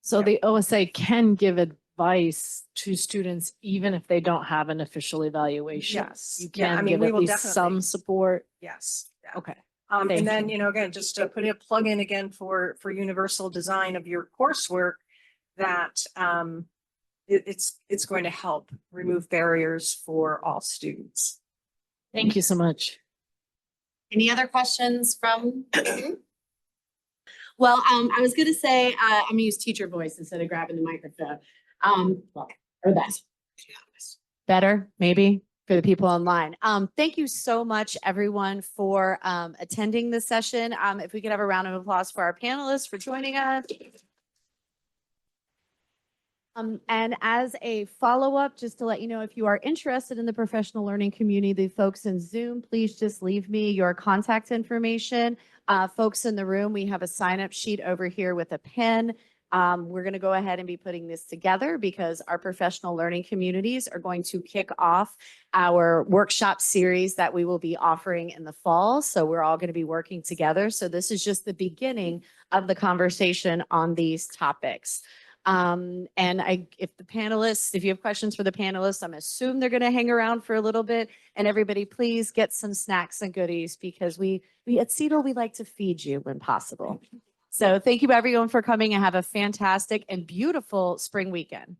so the OSA can give advice to students even if they don't have an official evaluation. yes, You yeah, can I mean, give we at will least definitely, some support. yes. Yeah. Okay. And Thank then, again, just to put a plug in again for universal design of your coursework, that it's going to help remove barriers for all students. Thank you so much. Any other questions from? Well, I was going to say, I'm going to use teacher voice instead of grabbing the microphone. Or that. Better, maybe, for the people online. Thank you so much, everyone, for attending this session. If we could have a round of applause for our panelists for joining us. And as a follow-up, just to let you know, if you are interested in the professional learning community, the folks in Zoom, please just leave me your contact information. Folks in the room, we have a sign-up sheet over here with a pen. We're going to go ahead and be putting this together because our professional learning communities are going to kick off our workshop series that we will be offering in the fall. So we're all going to be working together. So this is just the beginning of the conversation on these topics. And if you have questions for the panelists, I'm assuming they're going to hang around for a little bit, and everybody please get some snacks and goodies because we at CETL, we like to feed you when possible. So thank you everyone for coming and have a fantastic and beautiful spring weekend.